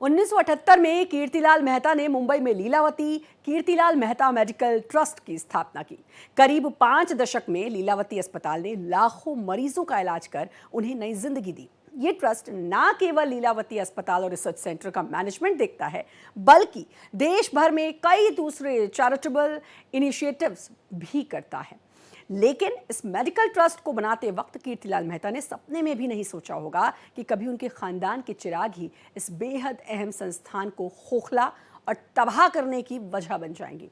1978 में कीर्तिलाल मेहता ने मुंबई में लीलावती कीर्तिलाल मेहता मेडिकल ट्रस्ट की स्थापना की। करीब 5 दशक में लीलावती अस्पताल ने लाखों मरीजों का इलाज कर उन्हें नई जिंदगी दी। ये ट्रस्ट न केवल लीलावती अस्पताल और रिसर्च सेंटर का मैनेजमेंट देखता है, बल्कि देश भर में कई दूसरे चैरिटेबल इनिशिएटिव्स भी करता है। लेकिन इस मेडिकल ट्रस्ट को बनाते वक्त कीर्तिलाल मेहता ने सपने में भी नहीं सोचा होगा कि कभी उनके खानदान के चिराग ही इस बेहद अहम संस्थान को खोखला और तबाह करने की वजह बन जाएंगी।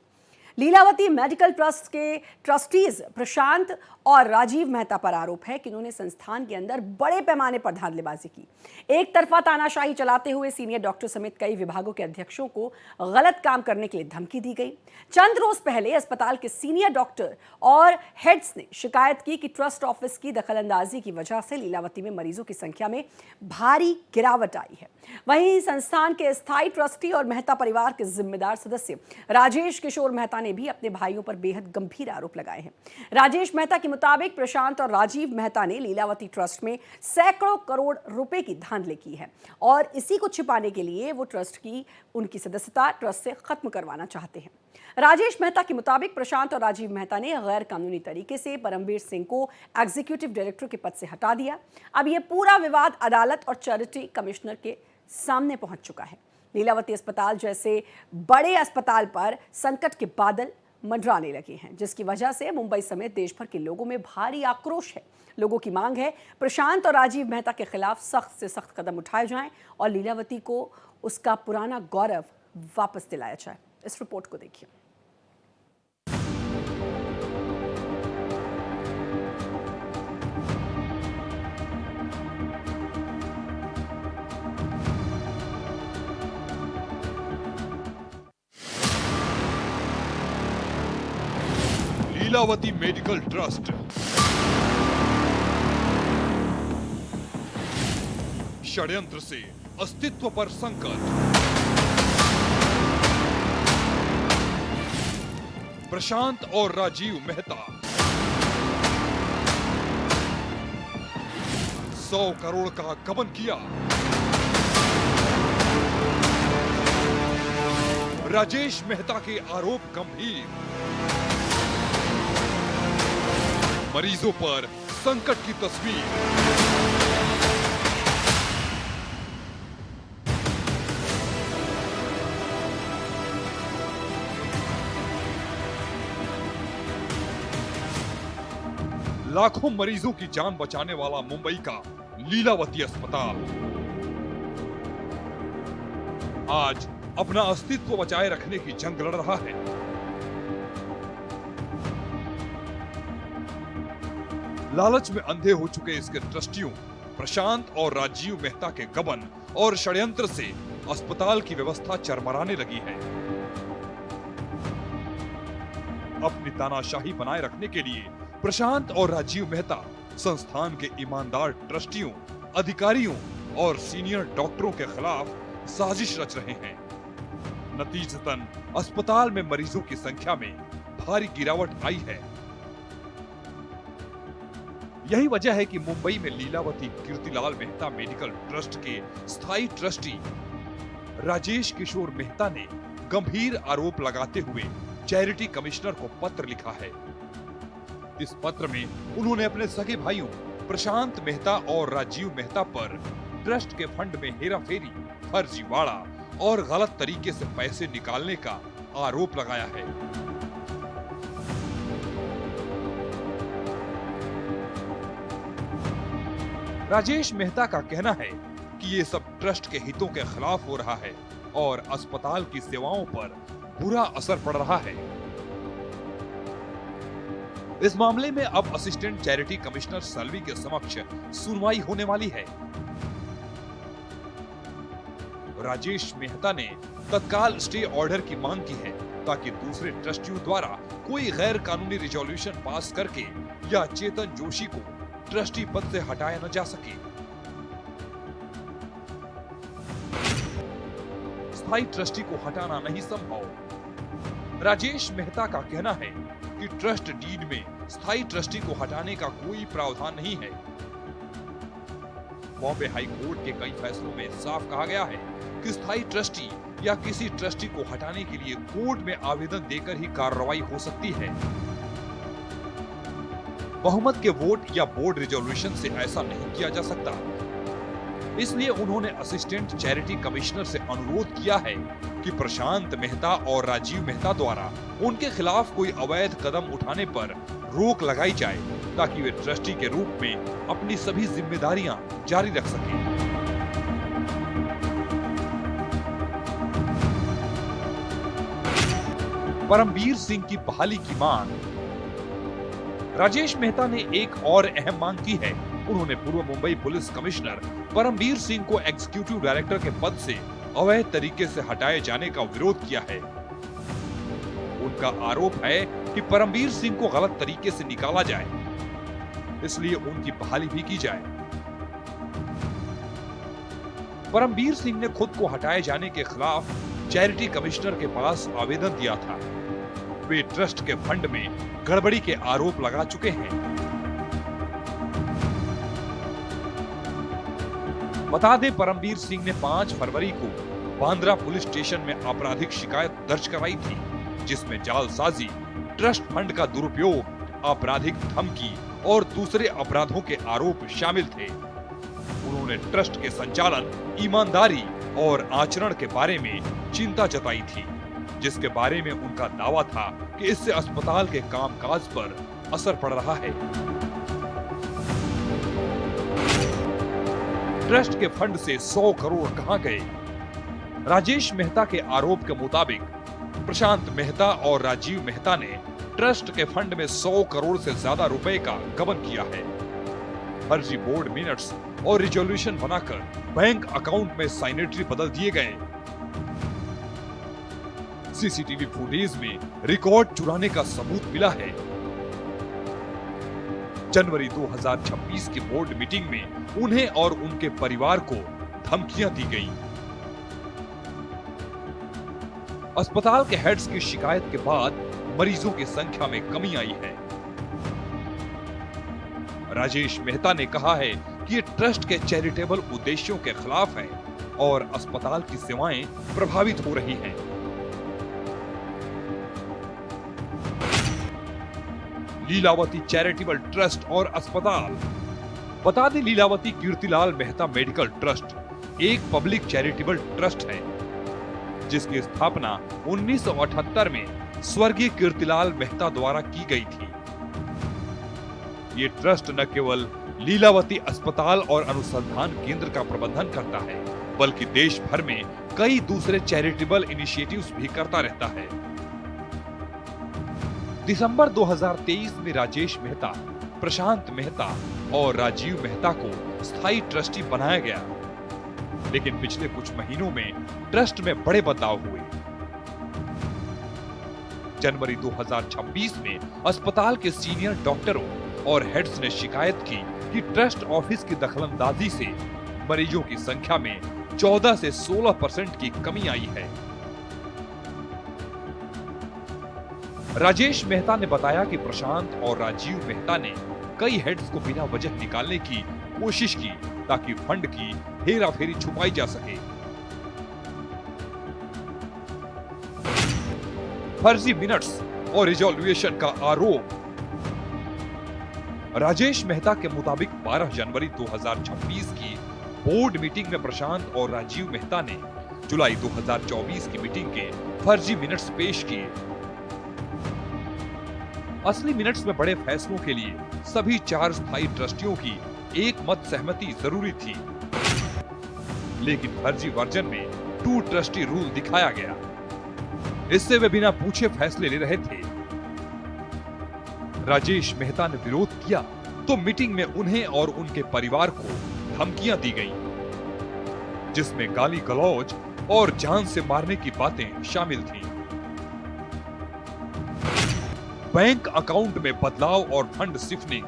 लीलावती मेडिकल ट्रस्ट के ट्रस्टीज प्रशांत और राजीव मेहता पर आरोप है कि उन्होंने संस्थान के अंदर बड़े पैमाने पर धांधलीबाजी की। एक तरफा तानाशाही चलाते हुए सीनियर डॉक्टर समेत कई विभागों के अध्यक्षों को गलत काम करने के लिए धमकी दी गई। चंद रोज पहले अस्पताल के सीनियर डॉक्टर और हेड्स ने शिकायत की कि ट्रस्ट ऑफिस की दखलंदाजी की वजह से लीलावती में मरीजों की संख्या में भारी गिरावट आई है। वहीं संस्थान के स्थायी ट्रस्टी और मेहता परिवार के जिम्मेदार सदस्य राजेश किशोर मेहता ने भी अपने भाइयों पर बेहद गंभीर आरोप लगाए हैं। राजेश मेहता के मुताबिक प्रशांत और राजीव मेहता ने लीलावती ट्रस्ट में सैकड़ों करोड़ रुपए की धांधली की है और इसी को छिपाने के लिए वो ट्रस्ट की उनकी सदस्यता ट्रस्ट से खत्म करवाना चाहते हैं। राजेश मेहता के मुताबिक प्रशांत और राजीव मेहता ने गैर कानूनी तरीके से परमवीर सिंह को एग्जीक्यूटिव डायरेक्टर के पद से हटा दिया। अब यह पूरा विवाद अदालत और चैरिटी कमिश्नर के सामने पहुंच चुका है। लीलावती अस्पताल जैसे बड़े अस्पताल पर संकट के बादल मंडराने लगे हैं, जिसकी वजह से मुंबई समेत देश भर के लोगों में भारी आक्रोश है। लोगों की मांग है प्रशांत और राजीव मेहता के खिलाफ सख्त से सख्त कदम उठाए जाएं और लीलावती को उसका पुराना गौरव वापस दिलाया जाए। इस रिपोर्ट को देखिए। लीलावती मेडिकल ट्रस्ट षड्यंत्र से अस्तित्व पर संकट। प्रशांत और राजीव मेहता 100 करोड़ का गबन किया। राजेश मेहता के आरोप गंभीर। मरीजों पर संकट की तस्वीर। लाखों मरीजों की जान बचाने वाला मुंबई का लीलावती अस्पताल आज अपना अस्तित्व बचाए रखने की जंग लड़ रहा है। लालच में अंधे हो चुके इसके ट्रस्टियों प्रशांत और राजीव मेहता के गबन और षड्यंत्र से अस्पताल की व्यवस्था चरमराने लगी है। अपनी तानाशाही बनाए रखने के लिए प्रशांत और राजीव मेहता संस्थान के ईमानदार ट्रस्टियों, अधिकारियों और सीनियर डॉक्टरों के खिलाफ साजिश रच रहे हैं। नतीजतन अस्पताल में मरीजों की संख्या में भारी गिरावट आई है। यही वजह है कि मुंबई में लीलावती कीर्तिलाल मेहता मेडिकल ट्रस्ट के स्थायी ट्रस्टी राजेश किशोर मेहता ने गंभीर आरोप लगाते हुए चैरिटी कमिश्नर को पत्र लिखा है। इस पत्र में उन्होंने अपने सगे भाइयों प्रशांत मेहता और राजीव मेहता पर ट्रस्ट के फंड में हेराफेरी, फर्जीवाड़ा और गलत तरीके से पैसे निकालने का आरोप लगाया है। राजेश मेहता का कहना है कि ये सब ट्रस्ट के हितों के खिलाफ हो रहा है और अस्पताल की सेवाओं पर बुरा असर पड़ रहा है। इस मामले में अब असिस्टेंट चैरिटी कमिश्नर सल्वी के समक्ष सुनवाई होने वाली है। राजेश मेहता ने तत्काल स्टे ऑर्डर की मांग की है ताकि दूसरे ट्रस्टियों द्वारा कोई गैर कानूनी रिजोल्यूशन पास करके या चेतन जोशी को ट्रस्टी पद से हटाया न जा सके। स्थायी ट्रस्टी को हटाना नहीं संभव। राजेश मेहता का कहना है कि ट्रस्ट डीड में स्थायी ट्रस्टी को हटाने का कोई प्रावधान नहीं है। बॉम्बे हाई कोर्ट के कई फैसलों में साफ कहा गया है कि स्थायी ट्रस्टी या किसी ट्रस्टी को हटाने के लिए कोर्ट में आवेदन देकर ही कार्रवाई हो सकती है। बहुमत के वोट या बोर्ड रिजोल्यूशन से ऐसा नहीं किया जा सकता। इसलिए उन्होंने असिस्टेंट चैरिटी कमिश्नर से अनुरोध किया है कि प्रशांत मेहता और राजीव मेहता द्वारा उनके खिलाफ कोई अवैध कदम उठाने पर रोक लगाई जाए ताकि वे ट्रस्टी के रूप में अपनी सभी जिम्मेदारियां जारी रख सकें। परमबीर सिंह की बहाली की मांग। राजेश मेहता ने एक और अहम मांग की है। उन्होंने पूर्व मुंबई पुलिस कमिश्नर परमबीर सिंह को एग्जीक्यूटिव डायरेक्टर के पद से अवैध तरीके से हटाए जाने का विरोध किया है। उनका आरोप है कि परमबीर सिंह को गलत तरीके से निकाला जाए, इसलिए उनकी बहाली भी की जाए। परमबीर सिंह ने खुद को हटाए जाने के खिलाफ चैरिटी कमिश्नर के पास आवेदन दिया था। वे ट्रस्ट के फंड में गड़बड़ी के आरोप लगा चुके हैं। बता दें, परमबीर सिंह ने 5 फरवरी को बांद्रा पुलिस स्टेशन में आपराधिक शिकायत दर्ज कराई थी, जिसमें जालसाजी, ट्रस्ट फंड का दुरुपयोग, आपराधिक धमकी और दूसरे अपराधों के आरोप शामिल थे। उन्होंने ट्रस्ट के संचालन, ईमानदारी और आचरण के बारे में चिंता जताई थी, जिसके बारे में उनका दावा था कि इससे अस्पताल के कामकाज पर असर पड़ रहा है। ट्रस्ट के फंड से 100 करोड़ कहां गए? राजेश मेहता के आरोप के मुताबिक प्रशांत मेहता और राजीव मेहता ने ट्रस्ट के फंड में 100 करोड़ से ज्यादा रुपए का गबन किया है। फर्जी बोर्ड मिनट्स और रिजोल्यूशन बनाकर बैंक अकाउंट में साइनेटरी बदल दिए गए। सीसीटीवी फुटेज में रिकॉर्ड चुराने का सबूत मिला है। जनवरी 2026 की बोर्ड मीटिंग में उन्हें और उनके परिवार को धमकियां दी गईं। अस्पताल के हेड्स की शिकायत के बाद मरीजों की संख्या में कमी आई है। राजेश मेहता ने कहा है कि ये ट्रस्ट के चैरिटेबल उद्देश्यों के खिलाफ है और अस्पताल की सेवाएं प्रभावित हो रही हैं। लीलावती चैरिटेबल ट्रस्ट और अस्पताल। बता दें, लीलावती कीर्तिलाल मेहता मेडिकल ट्रस्ट एक पब्लिक चैरिटेबल ट्रस्ट है, जिसकी स्थापना 1978 में स्वर्गीय कीर्तिलाल मेहता द्वारा की गई थी। ये ट्रस्ट न केवल लीलावती अस्पताल और अनुसंधान केंद्र का प्रबंधन करता है, बल्कि देश भर में कई दूसरे चैरिटेबल इनिशिएटिव्स भी करता रहता है। दिसंबर 2023 में राजेश मेहता, प्रशांत मेहता और राजीव मेहता को स्थायी ट्रस्टी बनाया गया, लेकिन पिछले कुछ महीनों में ट्रस्ट में बड़े बदलाव हुए। जनवरी 2026 में अस्पताल के सीनियर डॉक्टरों और हेड्स ने शिकायत की कि ट्रस्ट ऑफिस की दखलंदाजी से मरीजों की संख्या में 14 से 16% की कमी आई है। राजेश मेहता ने बताया कि प्रशांत और राजीव मेहता ने कई हेड्स को बिना वजह निकालने की कोशिश की ताकि फंड की हेराफेरी छुपाई जा सके। फर्जी मिनट्स और रिजोल्यूशन का आरोप। राजेश मेहता के मुताबिक 12 जनवरी 2026 की बोर्ड मीटिंग में प्रशांत और राजीव मेहता ने जुलाई 2024 की मीटिंग के फर्जी मिनट्स पेश किए। असली मिनट्स में बड़े फैसलों के लिए सभी 4 स्थायी ट्रस्टियों की एक मत सहमति जरूरी थी, लेकिन फर्जी वर्जन में 2 ट्रस्टी रूल दिखाया गया। इससे वे बिना पूछे फैसले ले रहे थे। राजेश मेहता ने विरोध किया तो मीटिंग में उन्हें और उनके परिवार को धमकियां दी गईं, जिसमें गाली गलौज और जान से मारने की बातें शामिल थीं। बैंक अकाउंट में बदलाव और फंड सिफ्टिंग।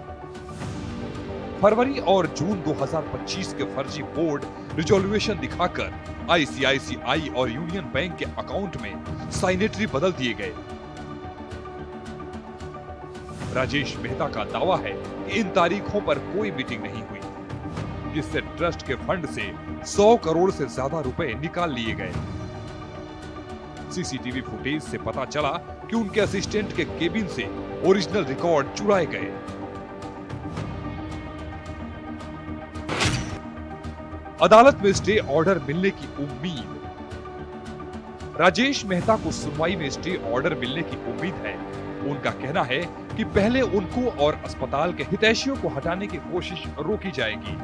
फरवरी और जून 2025 के फर्जी बोर्ड रिजोल्यूशन दिखाकर आईसीआईसीआई और यूनियन बैंक के अकाउंट में साइनेटरी बदल दिए गए। राजेश मेहता का दावा है कि इन तारीखों पर कोई मीटिंग नहीं हुई। जिससे ट्रस्ट के फंड से 100 करोड़ से ज्यादा रुपए निकाल लिए गए। सीसीटीवी फुटेज से पता चला कि उनके असिस्टेंट के केबिन से ओरिजिनल रिकॉर्ड चुराए गए। अदालत में स्टे ऑर्डर मिलने की उम्मीद। राजेश मेहता को सुनवाई में स्टे ऑर्डर मिलने की उम्मीद है। उनका कहना है कि पहले उनको और अस्पताल के हितैषियों को हटाने की कोशिश रोकी जाएगी।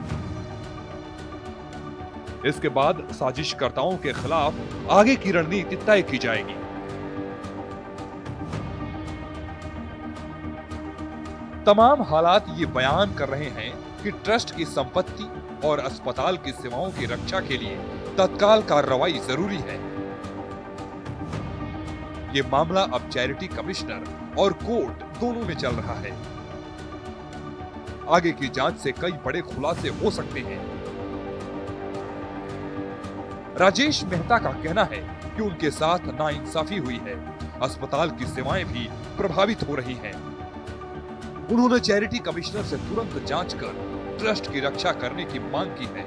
इसके बाद साजिशकर्ताओं के खिलाफ आगे की रणनीति तय की जाएगी। तमाम हालात ये बयान कर रहे हैं कि ट्रस्ट की संपत्ति और अस्पताल की सेवाओं की रक्षा के लिए तत्काल कार्रवाई जरूरी है। ये मामला अब चैरिटी कमिश्नर और कोर्ट दोनों में चल रहा है। आगे की जांच से कई बड़े खुलासे हो सकते हैं। राजेश मेहता का कहना है कि उनके साथ नाइंसाफी हुई है। अस्पताल की सेवाएं भी प्रभावित हो रही हैं। उन्होंने चैरिटी कमिश्नर से तुरंत जांच कर ट्रस्ट की रक्षा करने की मांग की है।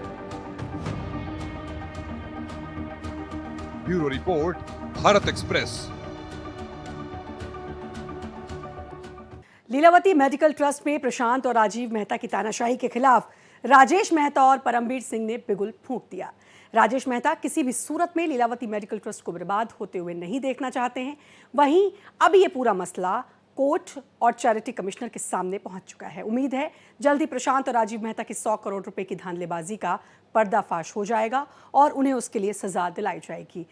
Bureau report, Bharat express. Lilavati medical trust में प्रशांत और राजीव मेहता की तानाशाही के खिलाफ राजेश मेहता और परमवीर सिंह ने बिगुल फूंक दिया। राजेश मेहता किसी भी सूरत में लीलावती मेडिकल ट्रस्ट को बर्बाद होते हुए नहीं देखना चाहते हैं। वहीं अब ये पूरा मसला कोर्ट और चैरिटी कमिश्नर के सामने पहुंच चुका है। उम्मीद है जल्द ही प्रशांत और राजीव मेहता की 100 करोड़ रुपए की धांधलेबाजी का पर्दाफाश हो जाएगा और उन्हें उसके लिए सजा दिलाई जाएगी।